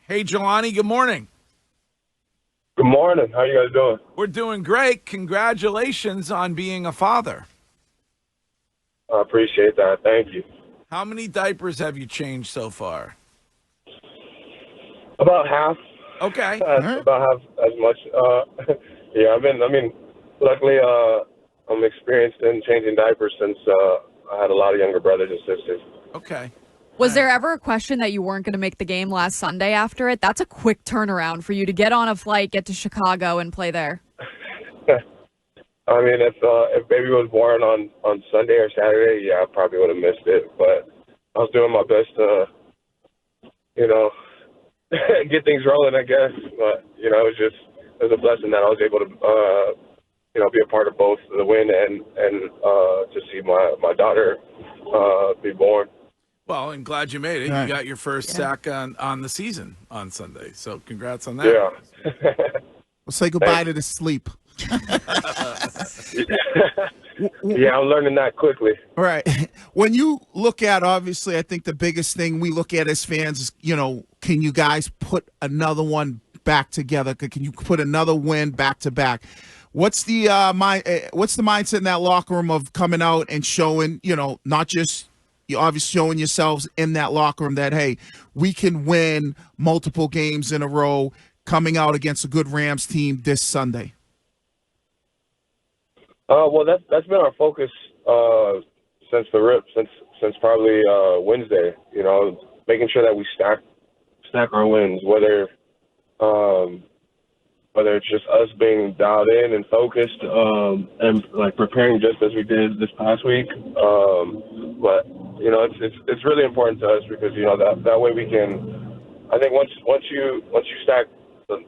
Hey, Jahlani, good morning. Good morning. How you guys doing? We're doing great. Congratulations on being a father. I appreciate that. Thank you. How many diapers have you changed so far? About half. Okay. About half as much. Yeah, luckily, I'm experienced in changing diapers since I had a lot of younger brothers and sisters. Okay. Was there ever a question that you weren't going to make the game last Sunday after it? That's a quick turnaround for you to get on a flight, get to Chicago, and play there. I mean, if baby was born on Sunday or Saturday, yeah, I probably would have missed it. But I was doing my best to, get things rolling, I guess. But it was a blessing that I was able to, be a part of both the win and to see my daughter be born. Well, and glad you made it. Right. You got your first sack on the season on Sunday. So congrats on that. Yeah. Well, say goodbye to the sleep. Yeah, I'm learning that quickly. All right. When you look at, obviously, I think the biggest thing we look at as fans is, can you guys put another one back together? Can you put another win back to back? What's the mindset in that locker room of coming out and showing, not just you obviously showing yourselves in that locker room that, hey, we can win multiple games in a row coming out against a good Rams team this Sunday? Well, that's been our focus since the rip, since probably Wednesday. Making sure that we stack our wins, whether it's just us being dialed in and focused, and like preparing just as we did this past week. But it's really important to us because that way we can. I think once you stack the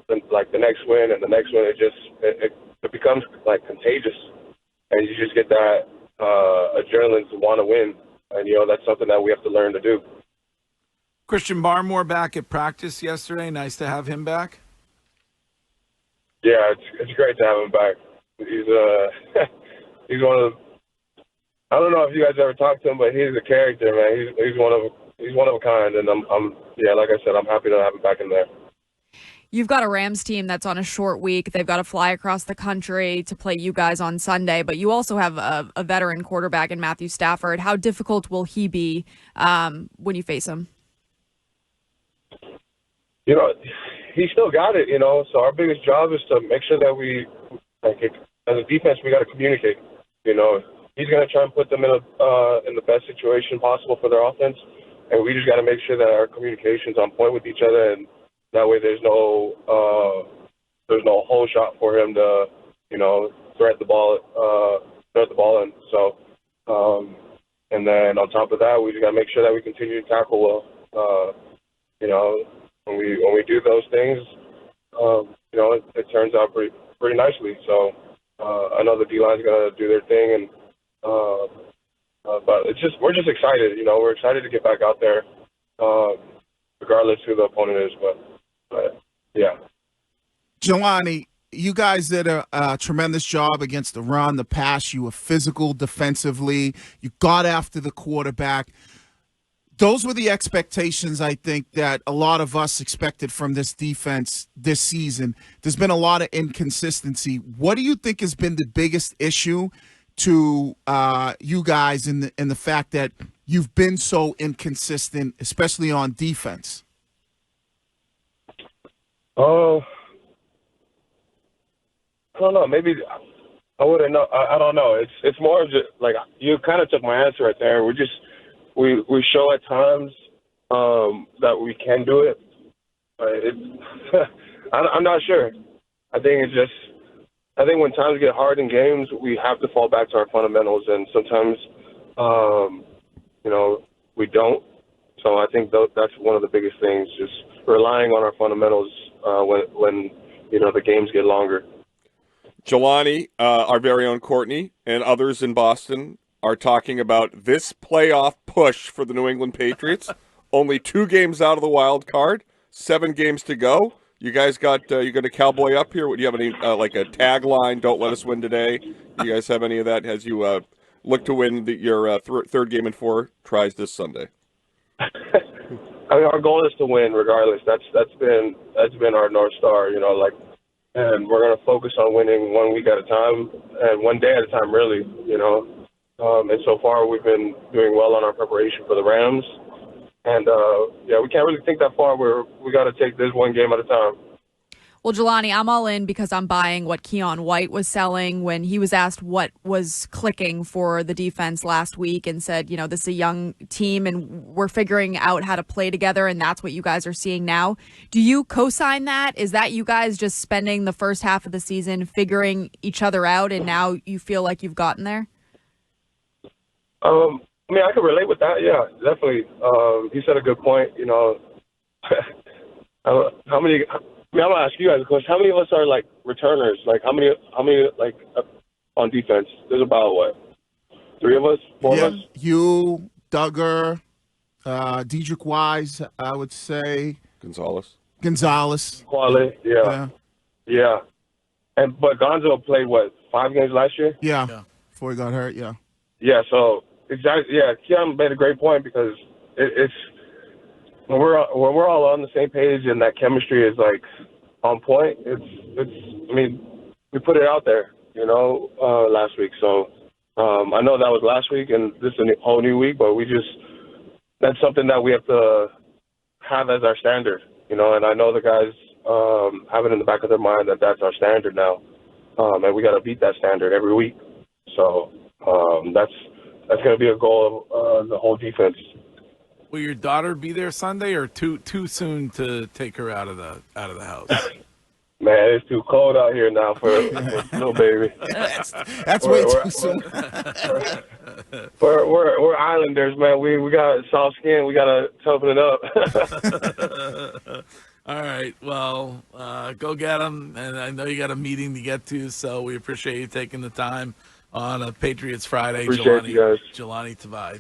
next win and the next win, it becomes like contagious. And you just get that adrenaline to want to win. And, that's something that we have to learn to do. Christian Barmore back at practice yesterday. Nice to have him back. Yeah, it's great to have him back. He's one of the – I don't know if you guys ever talked to him, but he's a character, man. He's one of a kind. And like I said, I'm happy to have him back in there. You've got a Rams team that's on a short week. They've got to fly across the country to play you guys on Sunday, but you also have a veteran quarterback in Matthew Stafford. How difficult will he be when you face him? He still got it, so our biggest job is to make sure that we, as a defense, we got to communicate. He's going to try and put them in the best situation possible for their offense, and we just got to make sure that our communication's on point with each other, and that way there's no whole shot for him to, thread the ball in. So, and then on top of that, we just got to make sure that we continue to tackle well. When we do those things, it turns out pretty nicely. So I know the D-line's gonna do their thing, and but we're just excited. We're excited to get back out there, regardless who the opponent is. But yeah. Jahlani, you guys did a tremendous job against the run, the pass. You were physical defensively. You got after the quarterback. Those were the expectations, I think, that a lot of us expected from this defense this season. There's been a lot of inconsistency. What do you think has been the biggest issue to you guys in the fact that you've been so inconsistent, especially on defense? Oh, I don't know. Maybe I wouldn't know. I don't know. It's more of just like you kind of took my answer right there. We show at times that we can do it. I'm not sure. I think when times get hard in games, we have to fall back to our fundamentals, and sometimes we don't. So I think that's one of the biggest things, just relying on our fundamentals when the games get longer. Jahlani, our very own Courtney, and others in Boston are talking about this playoff push for the New England Patriots. Only 2 games out of the wild card, 7 games to go. You guys got you got a Cowboy Up here? Do you have any like a tagline? Don't let us win today. You guys have any of that as you look to win your third game in 4 tries this Sunday? I mean, our goal is to win regardless. That's been our North Star, and we're gonna focus on winning 1 week at a time and 1 day at a time, really, And so far, we've been doing well on our preparation for the Rams, and we can't really think that far. We got to take this one game at a time. Well, Jahlani, I'm all in because I'm buying what Keon White was selling when he was asked what was clicking for the defense last week and said, this is a young team and we're figuring out how to play together, and that's what you guys are seeing now. Do you co-sign that? Is that you guys just spending the first half of the season figuring each other out and now you feel like you've gotten there? I mean, I could relate with that. Yeah, definitely. He said a good point. How many? I mean, I'm gonna ask you guys a question. How many of us are like returners? Like how many on defense? There's about what? 3 of us? 4 of us? You, Duggar, Dedrick Wise, I would say. Gonzalez. Quali, yeah. But Gonzo played 5 games last year? Yeah. Before he got hurt, yeah. Yeah, so exactly. Yeah, Keon made a great point because it's when we're all on the same page and that chemistry is like on point. I mean, we put it out there, last week. So I know that was last week, and this is a whole new week. But that's something that we have to have as our standard, And I know the guys have it in the back of their mind that that's our standard now, and we got to beat that standard every week. So that's going to be a goal of the whole defense. Will your daughter be there Sunday, or too soon to take her out of the house? Man, it's too cold out here now for little baby. That's way too soon. We're islanders, man. We got soft skin. We got to toughen it up. All right. Well, go get them. And I know you got a meeting to get to, so we appreciate you taking the time on a Patriots Friday. Appreciate you guys. Jahlani Tavai.